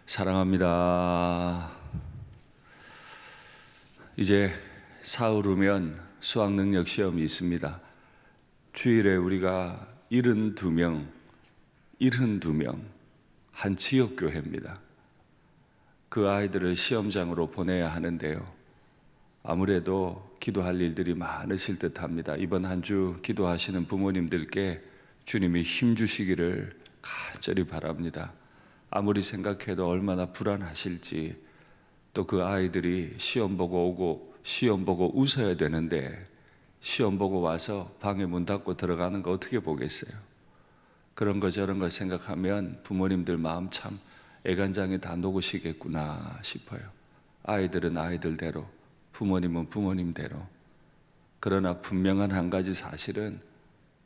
사랑합니다. 이제 사흘 후면 수학능력 시험이 있습니다. 주일에 우리가 72명 한 지역교회입니다. 그 아이들을 시험장으로 보내야 하는데요. 아무래도 기도할 일들이 많으실 듯합니다. 이번 한 주 기도하시는 부모님들께 주님이 힘 주시기를 간절히 바랍니다. 아무리 생각해도 얼마나 불안하실지, 또 그 아이들이 시험 보고 오고 시험 보고 웃어야 되는데 시험 보고 와서 방에 문 닫고 들어가는 거 어떻게 보겠어요? 그런 거 저런 거 생각하면 부모님들 마음 참 애간장이 다 녹으시겠구나 싶어요. 아이들은 아이들대로, 부모님은 부모님대로. 그러나 분명한 한 가지 사실은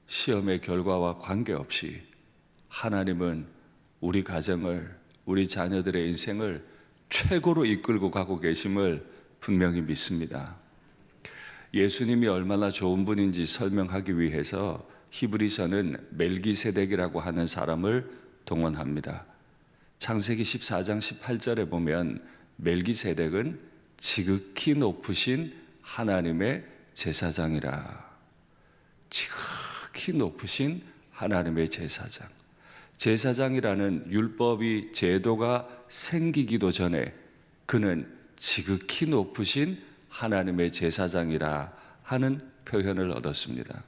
시험의 결과와 관계없이 하나님은 우리 가정을, 우리 자녀들의 인생을 최고로 이끌고 가고 계심을 분명히 믿습니다. 예수님이 얼마나 좋은 분인지 설명하기 위해서 히브리서는 멜기세덱이라고 하는 사람을 동원합니다. 창세기 14장 18절에 보면 멜기세덱은 지극히 높으신 하나님의 제사장이라. 지극히 높으신 하나님의 제사장. 제사장이라는 율법이 제도가 생기기도 전에 그는 지극히 높으신 하나님의 제사장이라 하는 표현을 얻었습니다.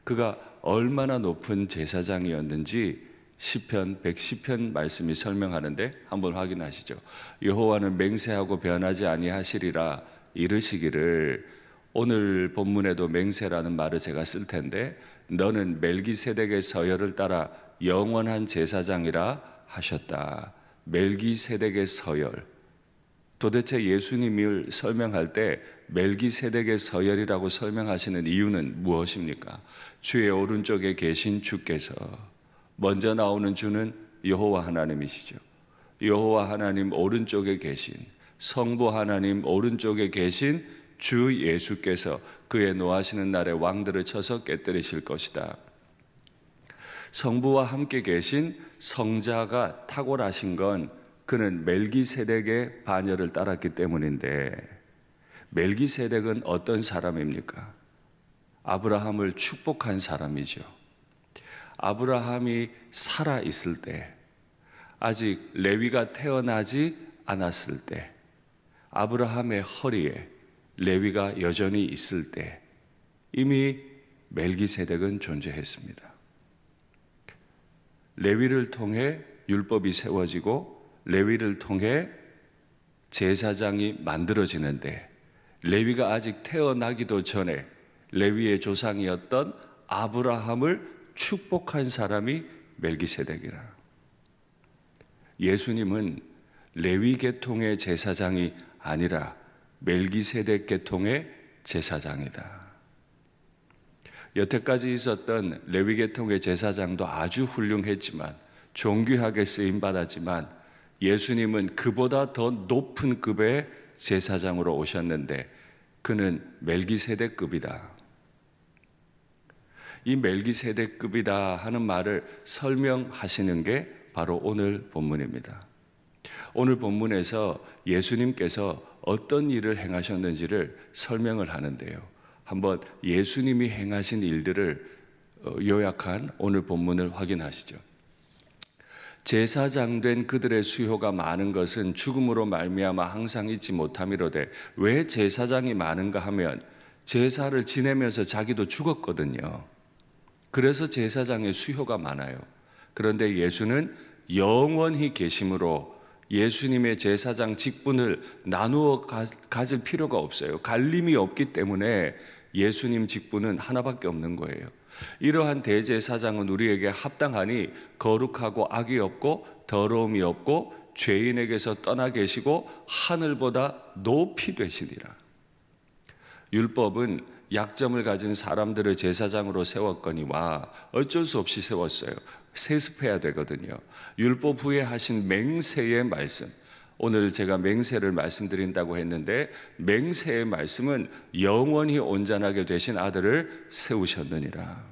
그가 얼마나 높은 제사장이었는지 시편 110편 말씀이 설명하는데 한번 확인하시죠. 여호와는 맹세하고 변하지 아니하시리라 이르시기를, 오늘 본문에도 맹세라는 말을 제가 쓸 텐데, 너는 멜기세덱의 서열을 따라 영원한 제사장이라 하셨다. 멜기세덱의 서열. 도대체 예수님을 설명할 때 멜기세덱의 서열이라고 설명하시는 이유는 무엇입니까? 주의 오른쪽에 계신 주께서, 먼저 나오는 주는 여호와 하나님이시죠. 여호와 하나님 오른쪽에 계신, 성부 하나님 오른쪽에 계신 주 예수께서 그의 노하시는 날에 왕들을 쳐서 깨뜨리실 것이다. 성부와 함께 계신 성자가 탁월하신 건 그는 멜기세덱의 반열을 따랐기 때문인데, 멜기세덱은 어떤 사람입니까? 아브라함을 축복한 사람이죠. 아브라함이 살아 있을 때, 아직 레위가 태어나지 않았을 때, 아브라함의 허리에 레위가 여전히 있을 때 이미 멜기세덱은 존재했습니다. 레위를 통해 율법이 세워지고 레위를 통해 제사장이 만들어지는데, 레위가 아직 태어나기도 전에 레위의 조상이었던 아브라함을 축복한 사람이 멜기세덱이라. 예수님은 레위 계통의 제사장이 아니라 멜기세덱 계통의 제사장이다. 여태까지 있었던 레위 계통의 제사장도 아주 훌륭했지만, 존귀하게 쓰임받았지만, 예수님은 그보다 더 높은 급의 제사장으로 오셨는데 그는 멜기세덱급이다. 이 멜기세덱급이다 하는 말을 설명하시는 게 바로 오늘 본문입니다. 오늘 본문에서 예수님께서 어떤 일을 행하셨는지를 설명을 하는데요. 한번 예수님이 행하신 일들을 요약한 오늘 본문을 확인하시죠. 제사장 된 그들의 수요가 많은 것은 죽음으로 말미암아 항상 잊지 못함이로되, 왜 제사장이 많은가 하면 제사를 지내면서 자기도 죽었거든요. 그래서 제사장의 수요가 많아요. 그런데 예수는 영원히 계심으로 예수님의 제사장 직분을 나누어 가질 필요가 없어요. 갈림이 없기 때문에 예수님 직분은 하나밖에 없는 거예요. 이러한 대제사장은 우리에게 합당하니 거룩하고 악이 없고 더러움이 없고 죄인에게서 떠나 계시고 하늘보다 높이 되시리라. 율법은 약점을 가진 사람들을 제사장으로 세웠거니와 어쩔 수 없이 세웠어요. 세습해야 되거든요. 율법 후에 하신 맹세의 말씀, 오늘 제가 맹세를 말씀드린다고 했는데, 맹세의 말씀은 영원히 온전하게 되신 아들을 세우셨느니라.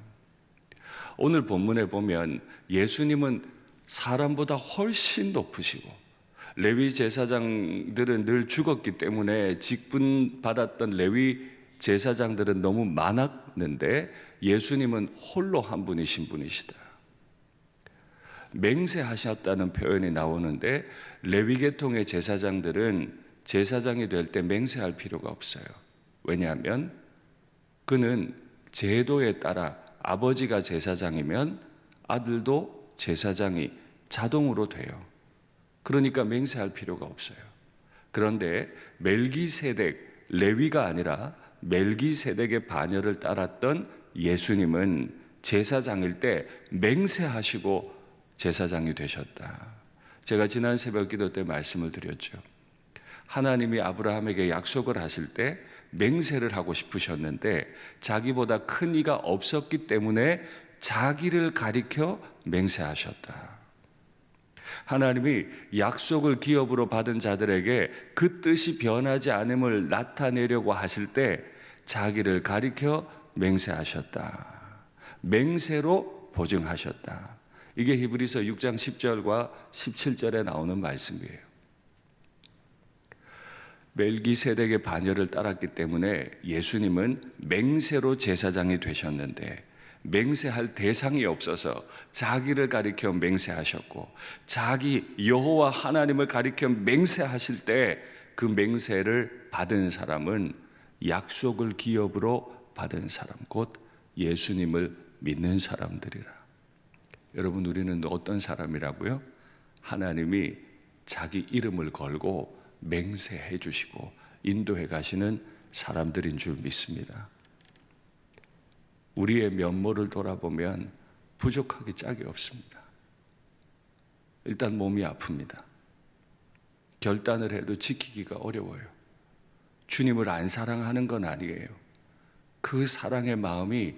오늘 본문에 보면 예수님은 사람보다 훨씬 높으시고 레위 제사장들은 늘 죽었기 때문에 직분 받았던 레위 제사장들은 너무 많았는데 예수님은 홀로 한 분이신 분이시다. 맹세하셨다는 표현이 나오는데 레위 계통의 제사장들은 제사장이 될 때 맹세할 필요가 없어요. 왜냐하면 그는 제도에 따라 아버지가 제사장이면 아들도 제사장이 자동으로 돼요. 그러니까 맹세할 필요가 없어요. 그런데 멜기세덱, 레위가 아니라 멜기세덱의 반열을 따랐던 예수님은 제사장일 때 맹세하시고 제사장이 되셨다. 제가 지난 새벽 기도 때 말씀을 드렸죠. 하나님이 아브라함에게 약속을 하실 때 맹세를 하고 싶으셨는데 자기보다 큰 이가 없었기 때문에 자기를 가리켜 맹세하셨다. 하나님이 약속을 기업으로 받은 자들에게 그 뜻이 변하지 않음을 나타내려고 하실 때 자기를 가리켜 맹세하셨다. 맹세로 보증하셨다. 이게 히브리서 6장 10절과 17절에 나오는 말씀이에요. 멜기세덱의 반열을 따랐기 때문에 예수님은 맹세로 제사장이 되셨는데 맹세할 대상이 없어서 자기를 가리켜 맹세하셨고 자기 여호와 하나님을 가리켜 맹세하실 때 그 맹세를 받은 사람은 약속을 기업으로 받은 사람, 곧 예수님을 믿는 사람들이라. 여러분, 우리는 어떤 사람이라고요? 하나님이 자기 이름을 걸고 맹세해 주시고 인도해 가시는 사람들인 줄 믿습니다. 우리의 면모를 돌아보면 부족하기 짝이 없습니다. 일단 몸이 아픕니다. 결단을 해도 지키기가 어려워요. 주님을 안 사랑하는 건 아니에요. 그 사랑의 마음이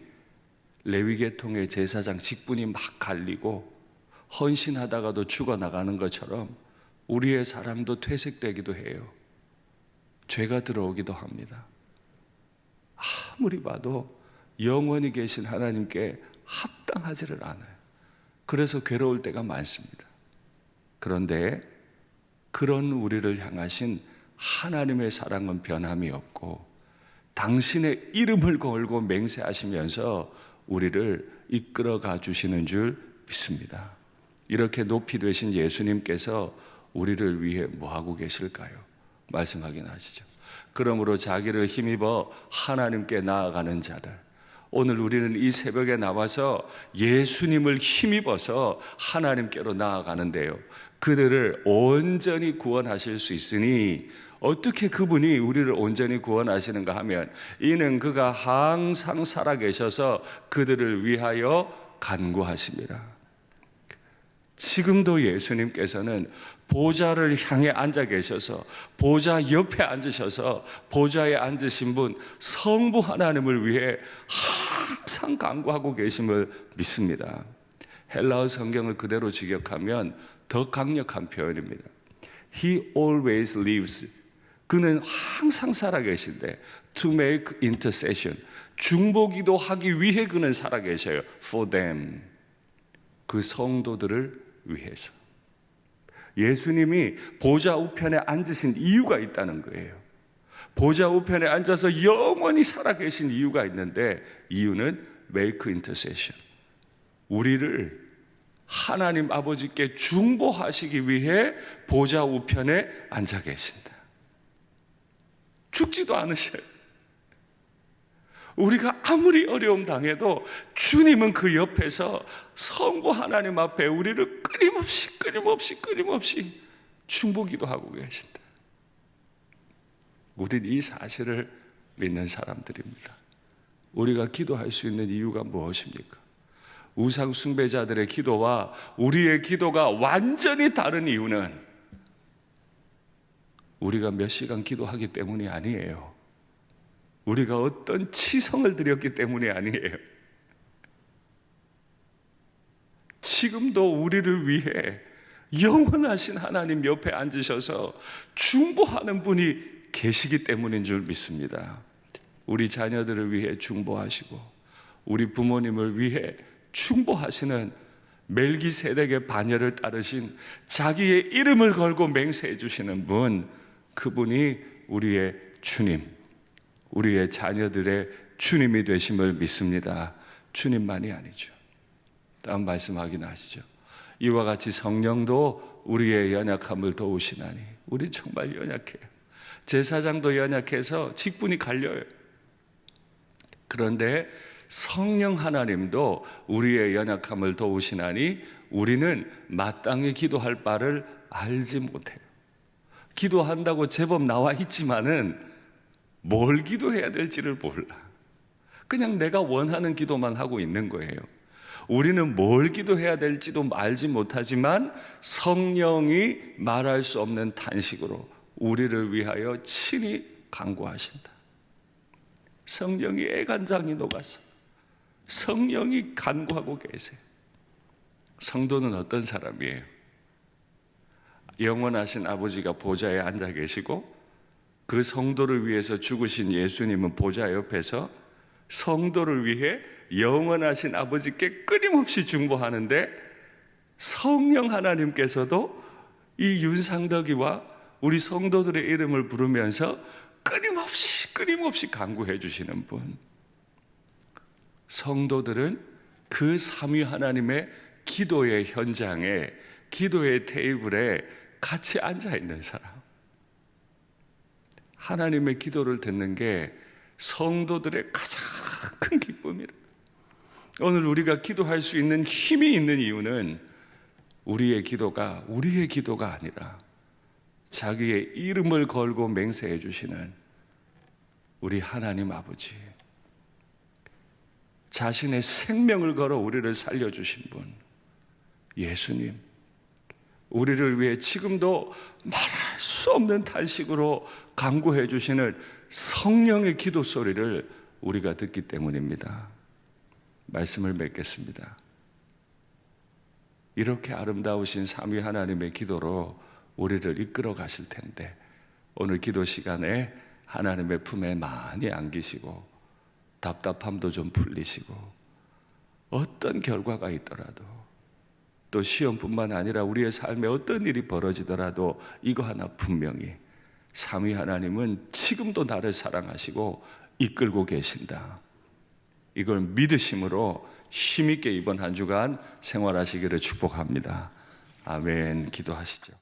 레위계통의 제사장 직분이 막 갈리고 헌신하다가도 죽어나가는 것처럼 우리의 사랑도 퇴색되기도 해요. 죄가 들어오기도 합니다. 아무리 봐도 영원히 계신 하나님께 합당하지를 않아요. 그래서 괴로울 때가 많습니다. 그런데 그런 우리를 향하신 하나님의 사랑은 변함이 없고 당신의 이름을 걸고 맹세하시면서 우리를 이끌어가 주시는 줄 믿습니다. 이렇게 높이 되신 예수님께서 우리를 위해 뭐하고 계실까요? 말씀 확인하시죠. 그러므로 자기를 힘입어 하나님께 나아가는 자들, 오늘 우리는 이 새벽에 나와서 예수님을 힘입어서 하나님께로 나아가는데요, 그들을 온전히 구원하실 수 있으니 어떻게 그분이 우리를 온전히 구원하시는가 하면 이는 그가 항상 살아계셔서 그들을 위하여 간구하십니다. 지금도 예수님께서는 보좌를 향해 앉아 계셔서 보좌 옆에 앉으셔서 보좌에 앉으신 분 성부 하나님을 위해 항상 간구하고 계심을 믿습니다. 헬라어 성경을 그대로 직역하면 더 강력한 표현입니다. He always lives. 그는 항상 살아계신데 to make intercession. 중보기도 하기 위해 그는 살아계셔요. For them. 그 성도들을 위해서. 예수님이 보좌 우편에 앉으신 이유가 있다는 거예요. 보좌 우편에 앉아서 영원히 살아계신 이유가 있는데 이유는 make intercession. 우리를 하나님 아버지께 중보하시기 위해 보좌 우편에 앉아 계신다. 죽지도 않으셔요. 우리가 아무리 어려움 당해도 주님은 그 옆에서 성부 하나님 앞에 우리를 끊임없이 중보기도 하고 계신다. 우리는 이 사실을 믿는 사람들입니다. 우리가 기도할 수 있는 이유가 무엇입니까? 우상 숭배자들의 기도와 우리의 기도가 완전히 다른 이유는 우리가 몇 시간 기도하기 때문이 아니에요. 우리가 어떤 치성을 드렸기 때문이 아니에요. 지금도 우리를 위해 영원하신 하나님 옆에 앉으셔서 중보하는 분이 계시기 때문인 줄 믿습니다. 우리 자녀들을 위해 중보하시고 우리 부모님을 위해 중보하시는 멜기세덱의 반열을 따르신 자기의 이름을 걸고 맹세해 주시는 분, 그분이 우리의 주님, 우리의 자녀들의 주님이 되심을 믿습니다. 주님만이 아니죠. 다음 말씀 확인하시죠. 이와 같이 성령도 우리의 연약함을 도우시나니. 우리 정말 연약해요. 제사장도 연약해서 직분이 갈려요. 그런데 성령 하나님도 우리의 연약함을 도우시나니 우리는 마땅히 기도할 바를 알지 못해요. 기도한다고 제법 나와 있지만은 뭘 기도해야 될지를 몰라. 그냥 내가 원하는 기도만 하고 있는 거예요. 우리는 뭘 기도해야 될지도 알지 못하지만 성령이 말할 수 없는 탄식으로 우리를 위하여 친히 간구하신다. 성령이 애간장이 녹아서 성령이 간구하고 계세요. 성도는 어떤 사람이에요? 영원하신 아버지가 보좌에 앉아 계시고 그 성도를 위해서 죽으신 예수님은 보좌 옆에서 성도를 위해 영원하신 아버지께 끊임없이 중보하는데, 성령 하나님께서도 이 윤상덕이와 우리 성도들의 이름을 부르면서 끊임없이 간구해 주시는 분. 성도들은 그 삼위 하나님의 기도의 현장에, 기도의 테이블에 같이 앉아 있는 사람. 하나님의 기도를 듣는 게 성도들의 가장 큰 기쁨이라. 오늘 우리가 기도할 수 있는 힘이 있는 이유는 우리의 기도가 아니라 자기의 이름을 걸고 맹세해 주시는 우리 하나님 아버지, 자신의 생명을 걸어 우리를 살려주신 분 예수님, 우리를 위해 지금도 말할 수 없는 탄식으로 간구해 주시는 성령의 기도 소리를 우리가 듣기 때문입니다. 말씀을 맺겠습니다. 이렇게 아름다우신 삼위 하나님의 기도로 우리를 이끌어 가실 텐데, 오늘 기도 시간에 하나님의 품에 많이 안기시고 답답함도 좀 풀리시고 어떤 결과가 있더라도, 또 시험뿐만 아니라 우리의 삶에 어떤 일이 벌어지더라도 이거 하나 분명히, 삼위 하나님은 지금도 나를 사랑하시고 이끌고 계신다. 이걸 믿으심으로 힘있게 이번 한 주간 생활하시기를 축복합니다. 아멘. 기도하시죠.